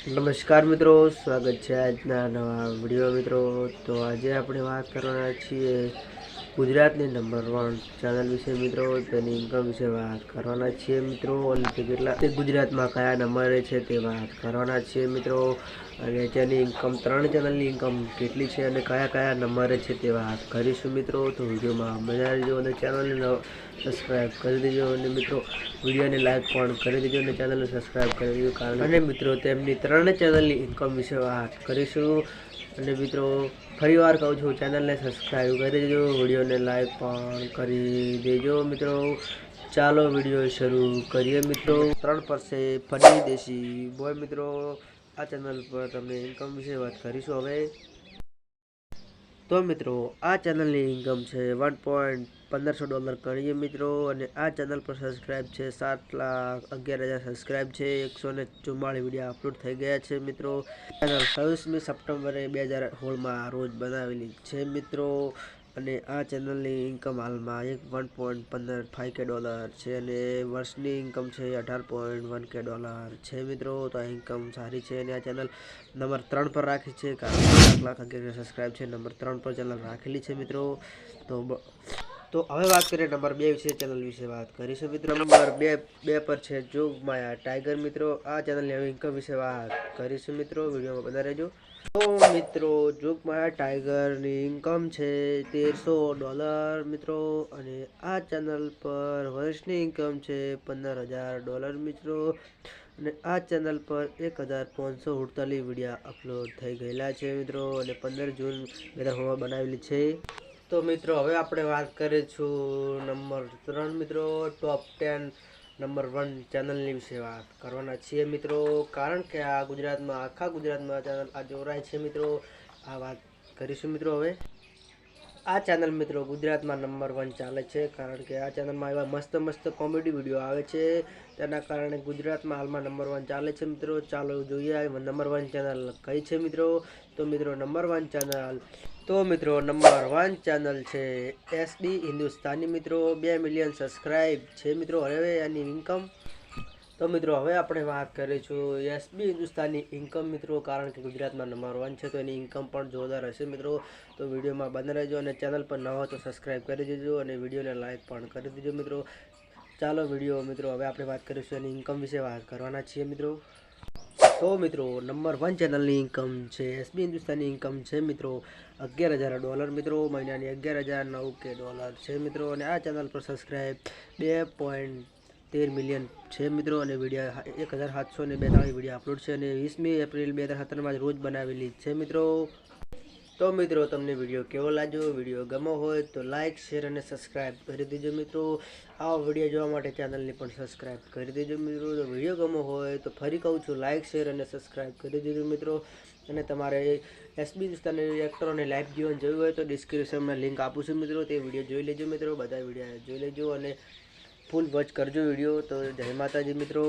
નમસ્કાર મિત્રો, સ્વાગત છે આજના નવા વિડીયો મિત્રો. તો આજે આપણે વાત કરવાના છીએ ગુજરાતની નંબર 1 ચેનલ વિશે મિત્રો. તેની ઇન્કમ વિશે વાત કરવાના છીએ મિત્રો, અને તે ગુજરાતમાં કયા નંબરે છે તે વાત કરવાના છીએ મિત્રો. અને તેની ઇન્કમ 3 ચેનલની ઇન્કમ કેટલી છે અને કયા કયા નંબરે છે તે વાત કરીશું મિત્રો. તો વિડીયોમાં મજા આવજો અને ચેનલને સબસ્ક્રાઈબ કરી દેજો, અને મિત્રો વિડીયોને લાઈક પણ કરી દેજો અને ચેનલને સબસ્ક્રાઈબ કરી દેજો. અને મિત્રો તેમની 3 ચેનલની ઇન્કમ વિશે વાત કરીશું. અને મિત્રો ફરીવાર કહું છું, ચેનલને સબસ્ક્રાઈબ કરી દેજો, વિડીયોને લાઈક પણ કરી દેજો મિત્રો. ચાલો વિડીયો શરૂ કરીએ મિત્રો. 3 પર છે ફની દેશી બોય મિત્રો. આ ચેનલ પર તમને ઇન્કમ વિશે વાત કરીશું હવે. તો મિત્રો આ ચેનલની ઇન્કમ છે $1.1500 ગણીએ મિત્રો. અને આ ચેનલ પર સબસ્ક્રાઈબ છે 7,11,000 સબસ્ક્રાઈબ છે. 144 વિડીયો અપલોડ થઈ ગયા છે મિત્રો. ચેનલ 26મી સપ્ટેમ્બરે 2016માં રોજ બનાવેલી છે મિત્રો. અને આ ચેનલની ઇન્કમ હાલમાં $1.155 છે, અને વર્ષની ઇન્કમ છે $18.1 છે મિત્રો. તો આ ઇન્કમ સારી છે, અને આ ચેનલ નંબર 3 પર રાખી છે, કારણ કે 7,11,000 સબસ્ક્રાઈબ છે. નંબર 3 પર ચેનલ રાખેલી છે મિત્રો. તો હવે વાત કરીએ નંબર 2 વિશે. ચેનલ વિશે વાત કરીશું મિત્રો. નંબર 2 પર છે જોગમાયા ટાઈગર મિત્રો. આ ચેનલની હવે ઇન્કમ વિશે વાત કરીશું મિત્રો. વિડીયોમાં બના રહેજો. તો મિત્રો જોગમાયા ટાઈગરની ઇન્કમ છે $1,300 મિત્રો. અને આ ચેનલ પર વર્ષની ઇન્કમ છે $15,000 મિત્રો. અને આ ચેનલ પર 1,548 વિડીયો અપલોડ થઈ ગયેલા છે મિત્રો. અને 15 જૂન 2016 બનાવેલી છે. તો મિત્રો હવે આપણે વાત કરીશું નંબર 3 મિત્રો. ટોપ 10 નંબર 1 ચેનલની વિશે વાત કરવાના છીએ મિત્રો. કારણ કે આ ગુજરાતમાં, આખા ગુજરાતમાં ચેનલ આ જોરાય છે મિત્રો. આ વાત કરીશું મિત્રો હવે. આ ચેનલ મિત્રો ગુજરાતમાં નંબર 1 ચાલે છે, કારણ કે આ ચેનલમાં એવા મસ્ત કોમેડી વિડીયો આવે છે. તેના કારણે ગુજરાતમાં હાલમાં નંબર 1 ચાલે છે મિત્રો. ચાલો જોઈએ નંબર 1 ચેનલ કઈ છે મિત્રો. તો મિત્રો નંબર 1 ચેનલ છે એસબી હિન્દુસ્તાની મિત્રો. 2 મિલિયન સબસ્ક્રાઈબ છે મિત્રો. હવે એની ઇન્કમ, તો મિત્રો હવે આપણે વાત કરીશું એસબી હિન્દુસ્તાની ઇન્કમ મિત્રો. કારણ કે ગુજરાતમાં નંબર 1 છે, તો એની ઇન્કમ પણ જોરદાર હશે મિત્રો. તો વિડીયોમાં બને રહેજો, અને ચેનલ પર ન હોય તો સબસ્ક્રાઈબ કરી દેજો, અને વિડીયોને લાઈક પણ કરી દેજો મિત્રો. ચાલો વિડીયો મિત્રો હવે આપણે વાત કરીશું એની ઇન્કમ વિશે વાત કરવાના છીએ મિત્રો. તો મિત્રો નંબર 1 ચેનલની ઇન્કમ છે એસબી હિન્દુસ્તાની ઇન્કમ છે મિત્રો $11,000 મિત્રો. મહિનાની $11,009 છે મિત્રો. અને આ ચેનલ પર સબસ્ક્રાઈબ 2.13 મિલિયન છે મિત્રો. અને વિડીયો 1,742 વિડીયો અપલોડ છે, અને 20મી એપ્રિલ 2017માં રોજ બનાવેલી છે મિત્રો. તો મિત્રો તમને વિડીયો કેવો લાગ્યો? વિડીયો ગમો હોય તો લાઇક, શેર અને સબસ્ક્રાઈબ કરી દેજો મિત્રો. આવા વિડીયો જોવા માટે ચેનલને પણ સબસ્ક્રાઈબ કરી દેજો મિત્રો. તો વિડીયો ગમો હોય તો ફરી કહું છું, લાઇક, શેર અને સબસ્ક્રાઈબ કરી દેજો મિત્રો. અને તમારે એસબી હિન્દુસ્તાની એક્ટરોને લાઈવ જીવન જોયું હોય તો ડિસ્ક્રિપ્શનમાં લિંક આપું છું મિત્રો. તે વિડીયો જોઈ લેજો મિત્રો. બધા વિડીયો જોઈ લેજો અને ફૂલ વોચ કરજો વિડીયો. તો જય માતાજી મિત્રો.